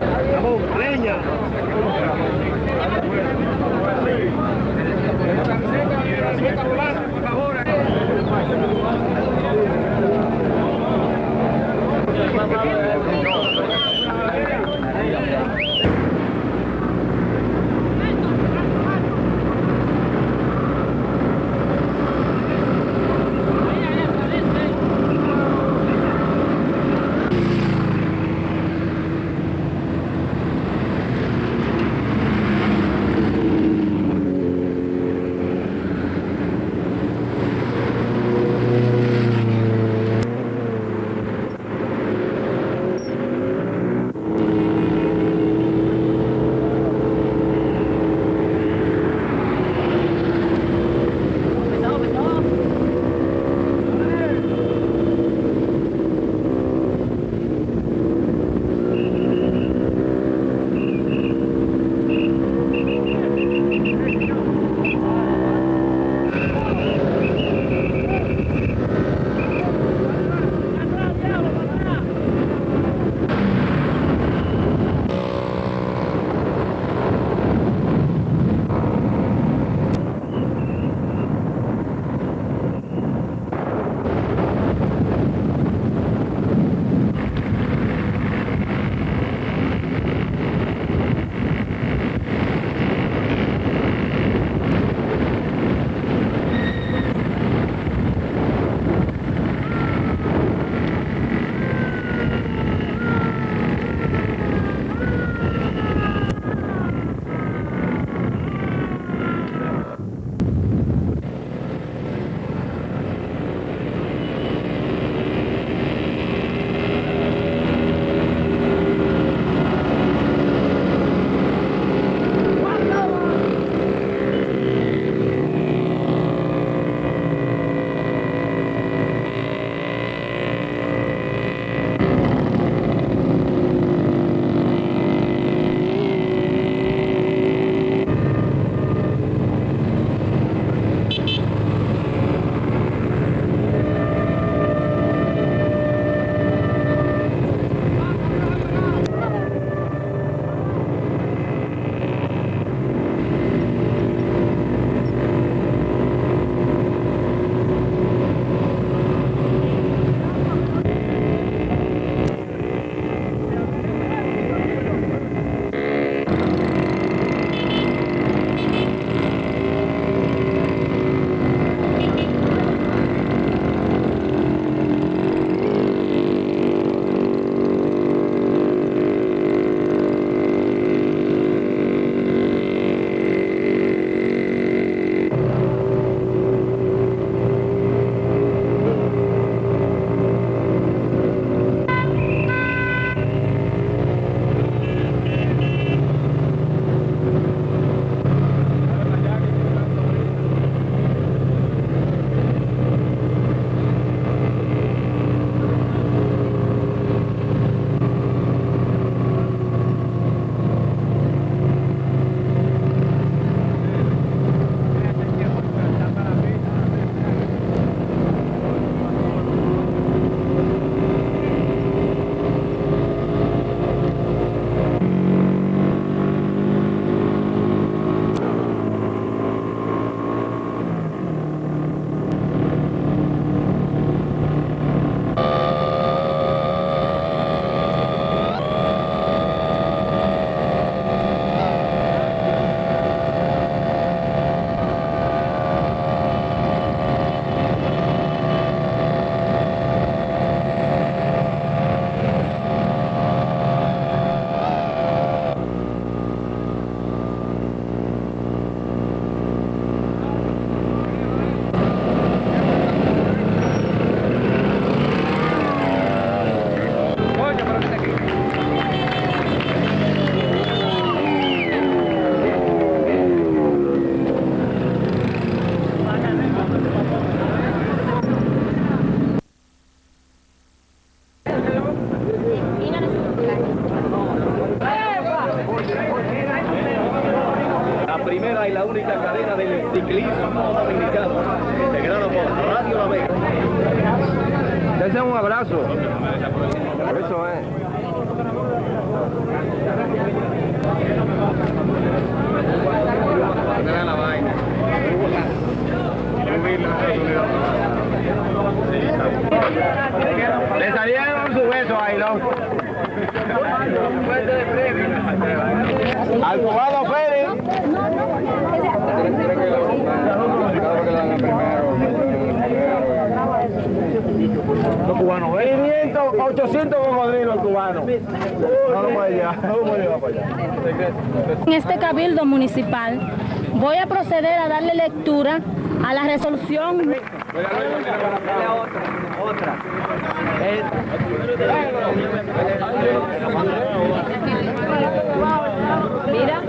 Vamos, leña. Camiseta volante, por favor. primera y la única cadena del ciclismo dominicano, integrado por Radio La Vega. Te hacemos un abrazo. Eso es. bailón. Al cubano Pérez. Los cubanos, 500, 800 cocodrilos cubanos. Vamos para allá, vamos para allá. En este cabildo municipal voy a proceder a darle lectura a la resolución. Otra. Mira.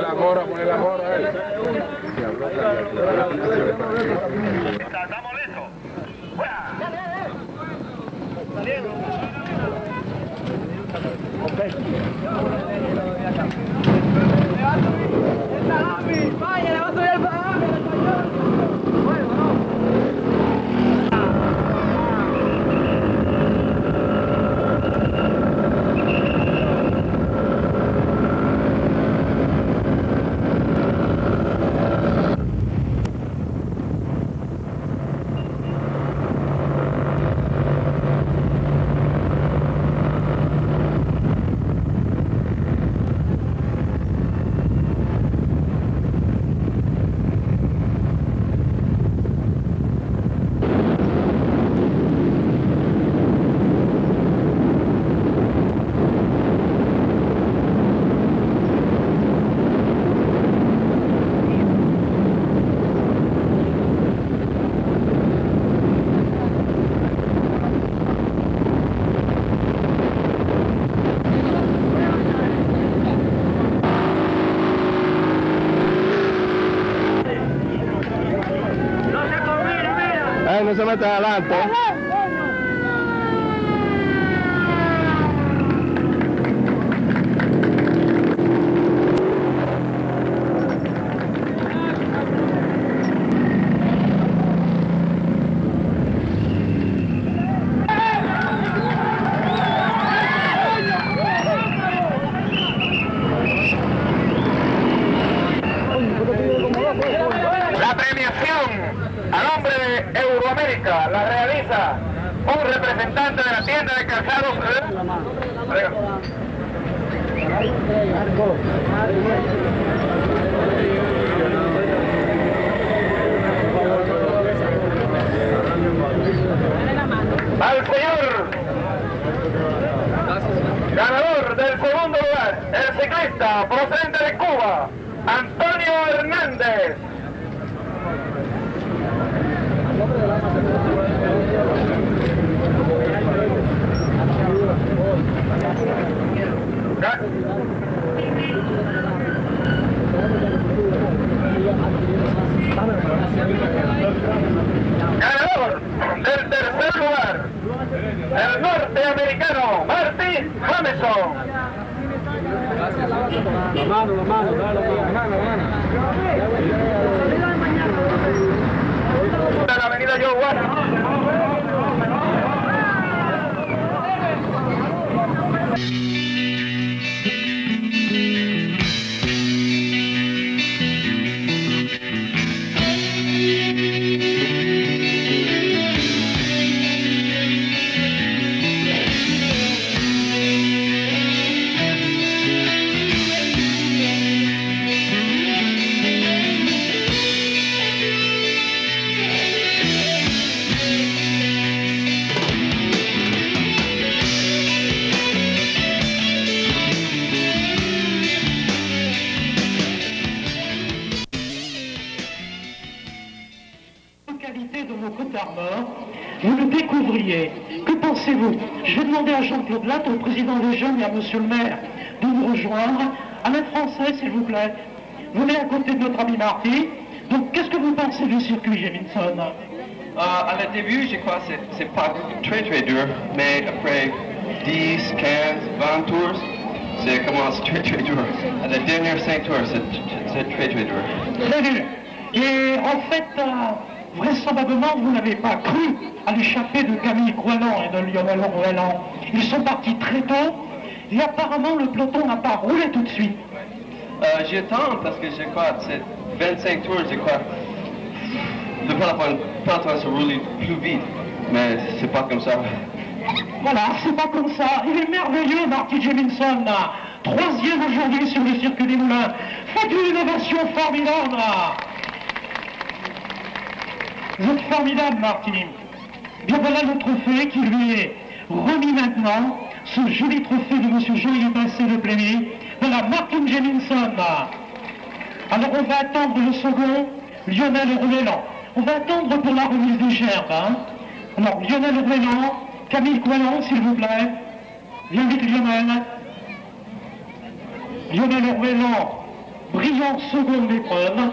La gorra, pone la gorra. ¿Estamos listos? Vaya, le va a subir el no se mete adelante. La premiación a nombre de Euroamérica la realiza un representante de la tienda de calzados. Al señor ganador del segundo lugar, el ciclista procedente de Cuba, Antonio Hernández. Ganador del tercer lugar, el norteamericano Martin Jameson. La mano. De la avenida Joe Washington. Vous le découvriez. Que pensez-vous? Je vais demander à Jean-Claude Latte, au président des jeunes et à monsieur le maire de nous rejoindre. À la française, s'il vous plaît. Venez à côté de notre ami Marty. Donc, qu'est-ce que vous pensez du circuit, Jeminson? À le début, je crois que c'est pas très dur, mais après 10, 15, 20 tours, c'est commence très dur. À la dernière 5 tours, c'est très dur. Très dur. Et en fait, vraisemblablement, vous n'avez pas cru à l'échappée de Camille Coelho et de Lionel Rouellan. Ils sont partis très tôt et apparemment le peloton n'a pas roulé tout de suite. J'attends parce que je crois que 25 tours, je crois. Le peloton se roule plus vite, mais c'est pas comme ça. Voilà, c'est pas comme ça. Il est merveilleux, Marty Jemison, troisième aujourd'hui sur le circuit des Moulins. Faites une innovation formidable. Vous êtes formidable, Marty. Bien voilà le trophée qui lui est remis maintenant. Ce joli trophée de M. Jean-Yves Basset de Plémy. Voilà, Martin Jemison. Alors on va attendre le second, Lionel Orléans. On va attendre pour la remise des gerbes. Hein. Alors, Lionel Orléans, Camille Coillon, s'il vous plaît. Viens vite, Lionel. Lionel Orléans, brillant second d'épreuve,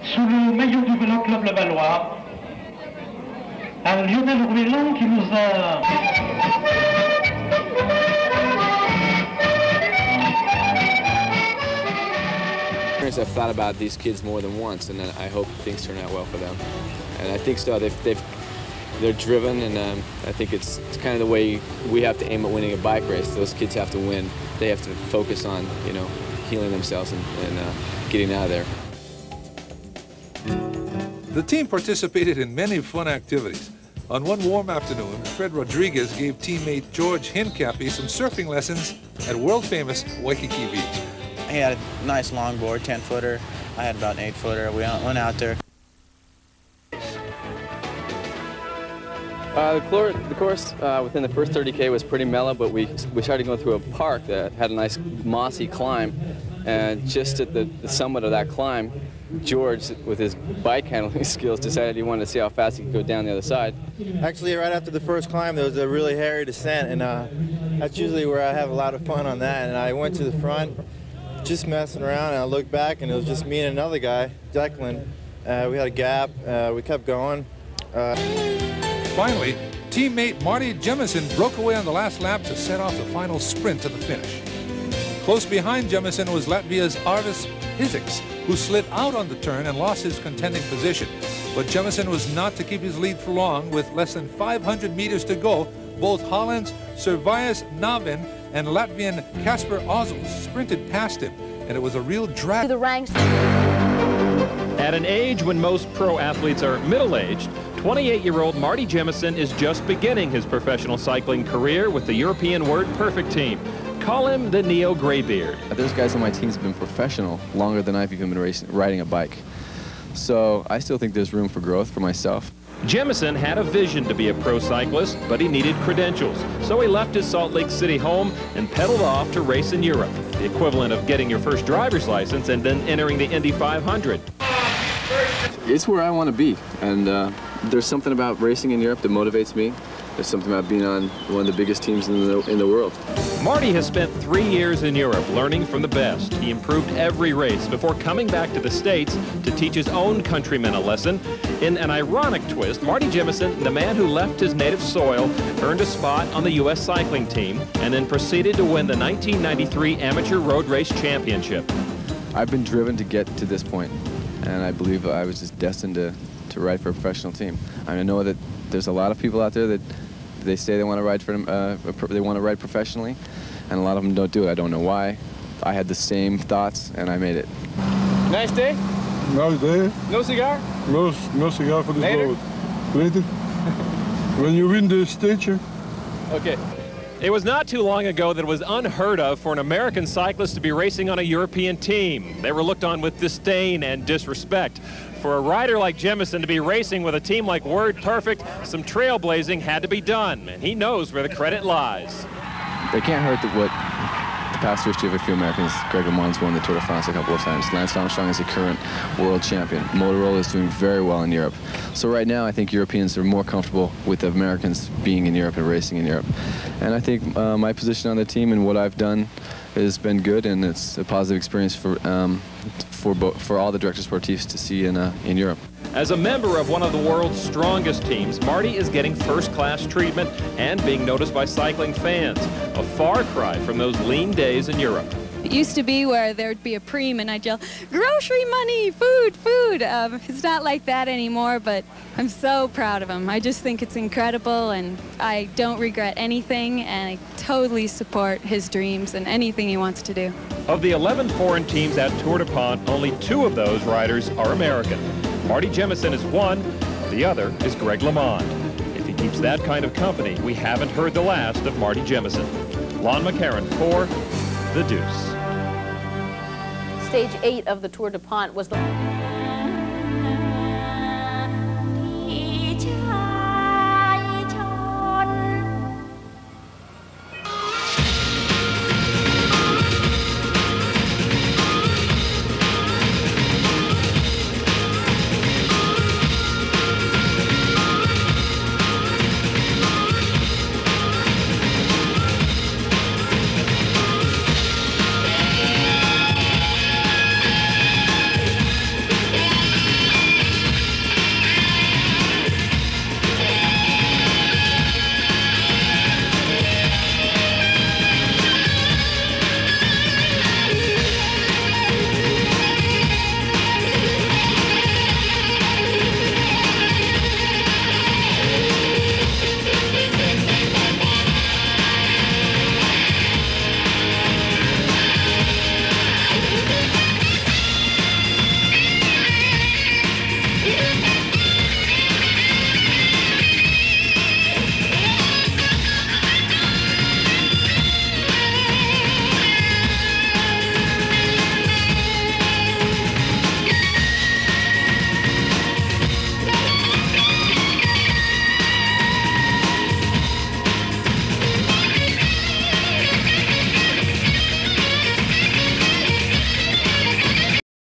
sous le maillot du Vélo Club Levallois. Alors, Lionel Orléans qui nous a... I've thought about these kids more than once, and I hope things turn out well for them. And I think so. They're driven, and I think it's kind of the way we have to aim at winning a bike race. Those kids have to win. They have to focus on, you know, healing themselves and getting out of there. The team participated in many fun activities. On one warm afternoon, Fred Rodriguez gave teammate George Hincapie some surfing lessons at world-famous Waikiki Beach. He had a nice longboard, 10-footer. I had about an 8-footer. We went out there. The course within the first 30K was pretty mellow, but we started going through a park that had a nice mossy climb, and just at the summit of that climb, George, with his bike handling skills, decided he wanted to see how fast he could go down the other side. Actually, right after the first climb, there was a really hairy descent, and that's usually where I have a lot of fun on that. And I went to the front, just messing around, and I looked back, and it was just me and another guy, Declan. We had a gap. We kept going. Finally, teammate Marty Jemison broke away on the last lap to set off the final sprint to the finish. Close behind Jemison was Latvia's Arvis Hiziks, who slid out on the turn and lost his contending position. But Jemison was not to keep his lead for long. With less than 500 meters to go, both Holland's Servais Navin and Latvian Kasper Ozels sprinted past him, and it was a real drag. The ranks. At an age when most pro athletes are middle-aged, 28-year-old Marty Jemison is just beginning his professional cycling career with the European Word Perfect team. Call him the Neo Greybeard. Those guys on my team's been professional longer than I've even been riding a bike. So I still think there's room for growth for myself. Jemison had a vision to be a pro cyclist, but he needed credentials. So he left his Salt Lake City home and pedaled off to race in Europe, the equivalent of getting your first driver's license and then entering the Indy 500. It's where I want to be, and there's something about racing in Europe that motivates me. There's something about being on one of the biggest teams in the world. Marty has spent 3 years in Europe learning from the best. He improved every race before coming back to the States to teach his own countrymen a lesson. In an ironic twist, Marty Jemison, the man who left his native soil, earned a spot on the U.S. cycling team and then proceeded to win the 1993 Amateur Road Race Championship. I've been driven to get to this point, and I believe I was just destined to ride for a professional team. I know that there's a lot of people out there that they say they want to ride professionally, and a lot of them don't do it. I don't know why. I had the same thoughts, and I made it. Nice day? Nice day. No cigar? No cigar for this Later? road. Later. When you win the stage. Okay. It was not too long ago that it was unheard of for an American cyclist to be racing on a European team. They were looked on with disdain and disrespect. For a rider like Jemison to be racing with a team like Word Perfect, some trailblazing had to be done, and he knows where the credit lies. They can't hurt what the past history of a few Americans. Greg LeMond's won the Tour de France a couple of times. Lance Armstrong is the current world champion. Motorola is doing very well in Europe. So right now, I think Europeans are more comfortable with Americans being in Europe and racing in Europe. And I think my position on the team and what I've done has been good, and it's a positive experience for all the directors sportifs to see in Europe. As a member of one of the world's strongest teams, Marty is getting first-class treatment and being noticed by cycling fans. A far cry from those lean days in Europe. It used to be where there'd be a preem and I'd yell, grocery money, food, food. It's not like that anymore, but I'm so proud of him. I just think it's incredible, and I don't regret anything, and I totally support his dreams and anything he wants to do. Of the 11 foreign teams at Tour de Pont, only 2 of those riders are American. Marty Jemison is one, the other is Greg LeMond. If he keeps that kind of company, we haven't heard the last of Marty Jemison. Lon McCarron for The Deuce. Stage 8 of the Tour de Pont was the